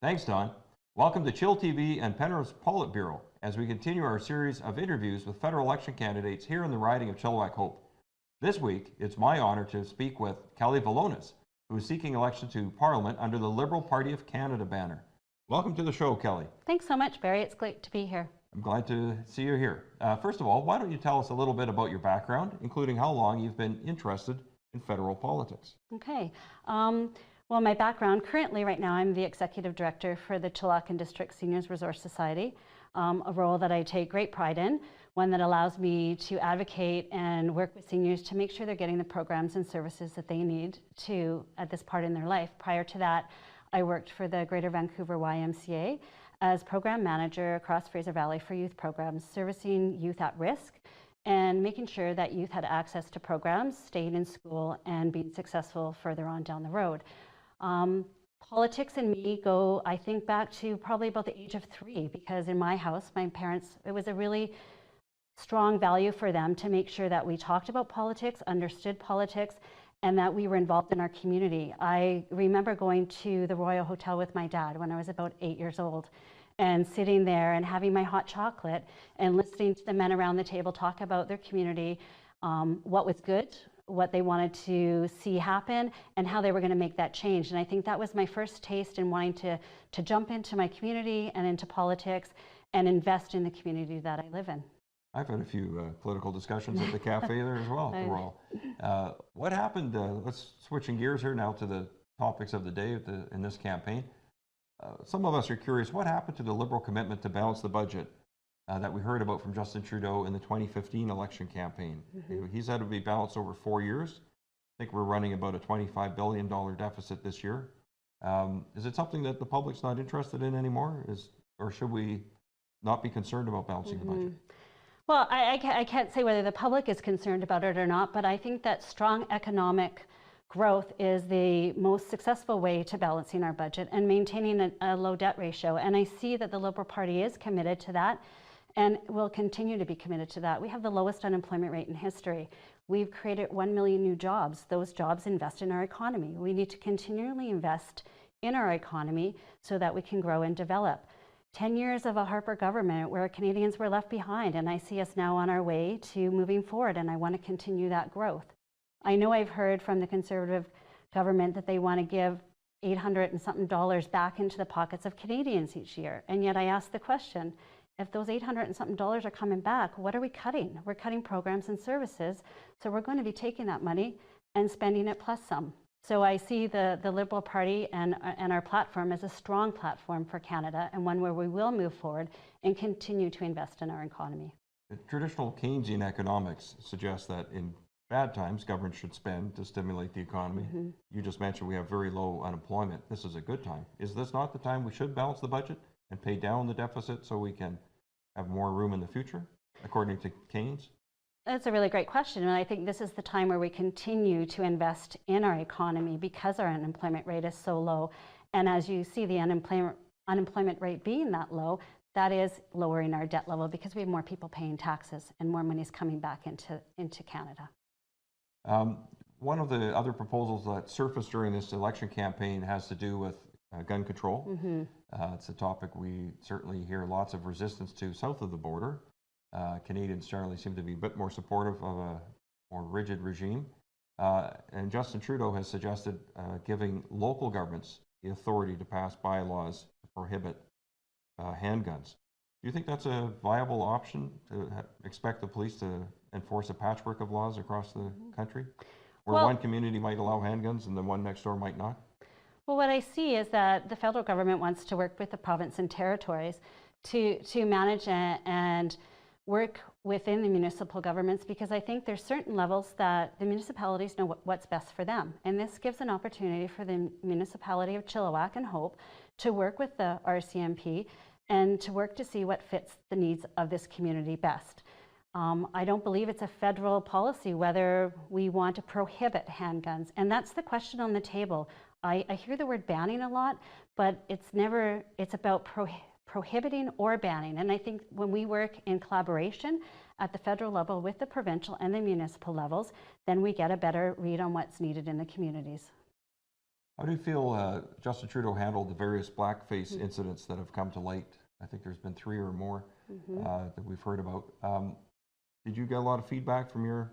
Thanks, Don. Welcome to chillTV and Penrith's Politburo as we continue our series of interviews with federal election candidates here in the riding of Chilliwack-Hope. This week, it's my honor to speak with Kelly Velonis, who is seeking election to Parliament under the Liberal Party of Canada banner. Welcome to the show, Kelly. Thanks so much, Barry. It's great to be here. I'm glad to see you here. First of all, why don't you tell us a little bit about your background, including how long you've been interested in federal politics? Okay. Well, my background, currently right now, I'm the Executive Director for the Chilliwack and District Seniors Resource Society, a role that I take great pride in, one that allows me to advocate and work with seniors to make sure they're getting the programs and services that they need to at this part in their life. Prior to that, I worked for the Greater Vancouver YMCA as Program Manager across Fraser Valley for youth programs, servicing youth at risk and making sure that youth had access to programs, staying in school, and being successful further on down the road. Politics and me go, I think, back to probably about the age of 3, because in my house, my parents, it was a really strong value for them to make sure that we talked about politics, understood politics, and that we were involved in our community. I remember going to the Royal Hotel with my dad when I was about 8 years old, and sitting there and having my hot chocolate and listening to the men around the table talk about their community, what was good, what they wanted to see happen, and how they were going to make that change. And I think that was my first taste in wanting to jump into my community and into politics and invest in the community that I live in. I've had a few political discussions at the cafe there as well. What happened, let's switching gears here now to the topics of the day in this campaign. Some of us are curious, what happened to the Liberal commitment to balance the budget that we heard about from Justin Trudeau in the 2015 election campaign? He said it would be balanced over 4 years. I think we're running about a $25 billion deficit this year. Is it something that the public's not interested in anymore? Or should we not be concerned about balancing the budget? Well, I can't say whether the public is concerned about it or not, but I think that strong economic growth is the most successful way to balancing our budget and maintaining a low debt ratio. And I see that the Liberal Party is committed to that and will continue to be committed to that. We have the lowest unemployment rate in history. We've created 1 million new jobs. Those jobs invest in our economy. We need to continually invest in our economy so that we can grow and develop. 10 years of a Harper government where Canadians were left behind, and I see us now on our way to moving forward, and I want to continue that growth. I know I've heard from the Conservative government that they want to give $800 and something back into the pockets of Canadians each year, and yet I ask the question, if those $800 and something are coming back, what are we cutting? We're cutting programs and services, so we're going to be taking that money and spending it plus some. So I see the Liberal Party and our platform as a strong platform for Canada, and one where we will move forward and continue to invest in our economy. Traditional Keynesian economics suggests that in bad times, government should spend to stimulate the economy. You just mentioned we have very low unemployment. This is a good time. Is this not the time we should balance the budget and pay down the deficit so we can have more room in the future, according to Keynes? That's a really great question, and I think this is the time where we continue to invest in our economy because our unemployment rate is so low. And as you see the unemployment rate being that low, that is lowering our debt level because we have more people paying taxes and more money is coming back into Canada. One of the other proposals that surfaced during this election campaign has to do with gun control. It's a topic we certainly hear lots of resistance to south of the border. Canadians generally seem to be a bit more supportive of a more rigid regime. And Justin Trudeau has suggested giving local governments the authority to pass bylaws to prohibit handguns. Do you think that's a viable option, to expect the police to enforce a patchwork of laws across the country, where one community might allow handguns and the one next door might not? Well, what I see is that the federal government wants to work with the province and territories to manage and work within the municipal governments, because I think there's certain levels that the municipalities know what's best for them. And this gives an opportunity for the municipality of Chilliwack and Hope to work with the RCMP and to work to see what fits the needs of this community best. I don't believe it's a federal policy whether we want to prohibit handguns, and that's the question on the table. I hear the word banning a lot, but it's about prohibiting or banning. And I think when we work in collaboration at the federal level with the provincial and the municipal levels, then we get a better read on what's needed in the communities. How do you feel Justin Trudeau handled the various blackface incidents that have come to light? I think there's been 3 or more that we've heard about. Did you get a lot of feedback from your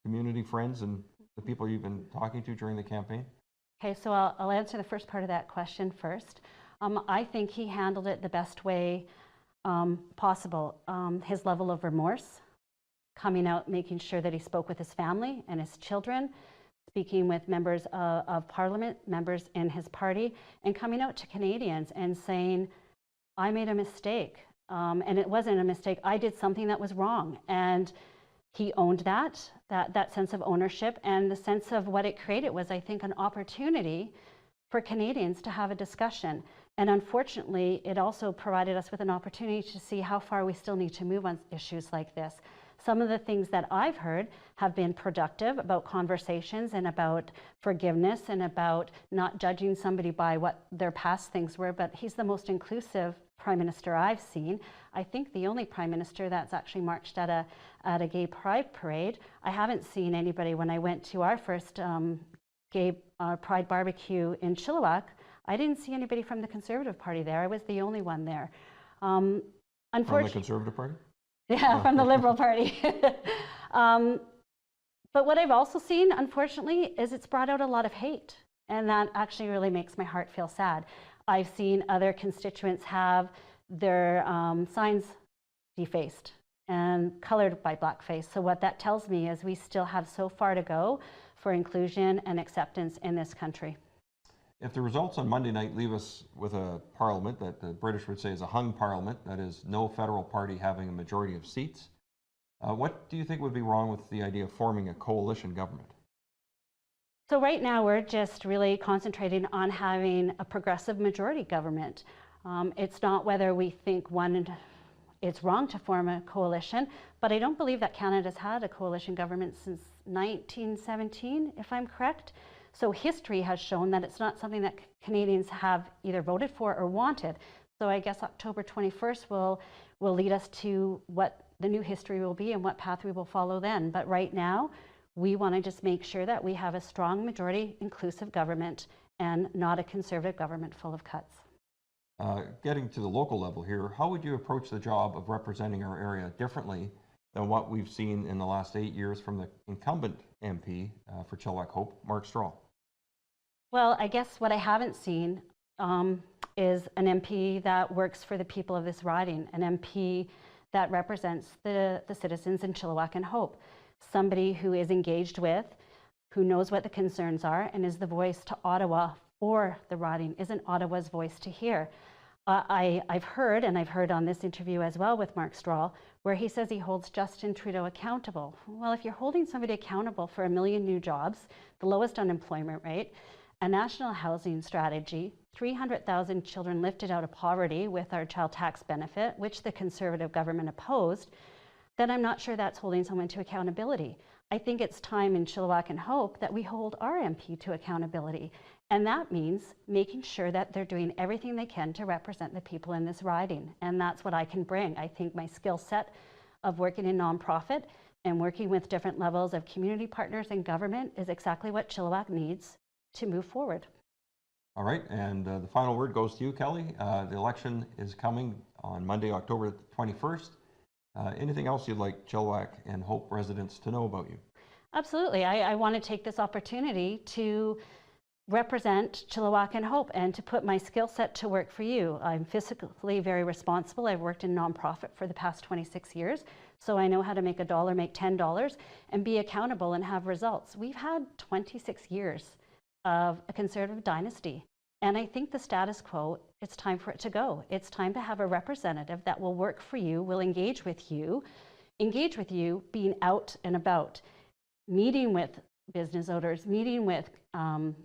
community friends and the people you've been talking to during the campaign? Okay, so I'll answer the first part of that question first. I think he handled it the best way possible. His level of remorse, coming out, making sure that he spoke with his family and his children, speaking with members of Parliament, members in his party, and coming out to Canadians and saying, I made a mistake. And it wasn't a mistake. I did something that was wrong. And he owned that sense of ownership, and the sense of what it created was, I think, an opportunity for Canadians to have a discussion. And unfortunately, it also provided us with an opportunity to see how far we still need to move on issues like this. Some of the things that I've heard have been productive about conversations and about forgiveness and about not judging somebody by what their past things were, but he's the most inclusive Prime Minister I've seen. I think the only Prime Minister that's actually marched at a gay pride parade. I haven't seen anybody. When I went to our first gay pride barbecue in Chilliwack, I didn't see anybody from the Conservative Party there. I was the only one there. From the Conservative Party? Yeah, from the Liberal Party. But what I've also seen, unfortunately, is it's brought out a lot of hate. And that actually really makes my heart feel sad. I've seen other constituents have their signs defaced and colored by blackface. So what that tells me is we still have so far to go for inclusion and acceptance in this country. If the results on Monday night leave us with a parliament that the British would say is a hung parliament, that is no federal party having a majority of seats, what do you think would be wrong with the idea of forming a coalition government? So right now we're just really concentrating on having a progressive majority government. It's not whether we think it's wrong to form a coalition, but I don't believe that Canada's had a coalition government since 1917, if I'm correct. So history has shown that it's not something that Canadians have either voted for or wanted. So I guess October 21st will lead us to what the new history will be and what path we will follow then. But right now, we want to just make sure that we have a strong majority inclusive government and not a Conservative government full of cuts. Getting to the local level here, how would you approach the job of representing our area differently than what we've seen in the last 8 years from the incumbent MP for Chilliwack-Hope, Mark Straw? Well, I guess what I haven't seen is an MP that works for the people of this riding, an MP that represents the citizens in Chilliwack and Hope, somebody who is engaged with, who knows what the concerns are, and is the voice to Ottawa for the riding, isn't Ottawa's voice to hear. I've heard, and I've heard on this interview as well with Mark Straw, where he says he holds Justin Trudeau accountable. Well, if you're holding somebody accountable for 1 million new jobs, the lowest unemployment rate, a national housing strategy, 300,000 children lifted out of poverty with our child tax benefit, which the Conservative government opposed, then I'm not sure that's holding someone to accountability. I think it's time in Chilliwack and Hope that we hold our MP to accountability. And that means making sure that they're doing everything they can to represent the people in this riding. And that's what I can bring. I think my skill set of working in nonprofit and working with different levels of community partners and government is exactly what Chilliwack needs to move forward. All right, and the final word goes to you, Kelly. The election is coming on Monday, October 21st. Anything else you'd like Chilliwack and Hope residents to know about you? Absolutely. I want to take this opportunity to represent Chilliwack and Hope and to put my skill set to work for you. I'm fiscally very responsible. I've worked in nonprofit for the past 26 years, so I know how to make $1, make $10, and be accountable and have results. We've had 26 years of a Conservative dynasty, and I think the status quo, it's time for it to go. It's time to have a representative that will work for you, will engage with you, being out and about, meeting with business owners, meeting with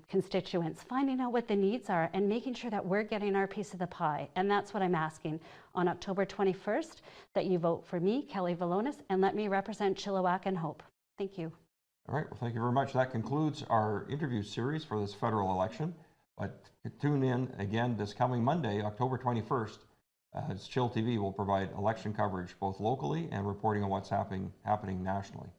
constituents, finding out what the needs are and making sure that we're getting our piece of the pie. And that's what I'm asking on October 21st, that you vote for me, Kelly Velonis, and let me represent Chilliwack and Hope. Thank you. All right, well, thank you very much. That concludes our interview series for this federal election. But tune in again this coming Monday, October 21st, as chillTV will provide election coverage both locally and reporting on what's happening nationally.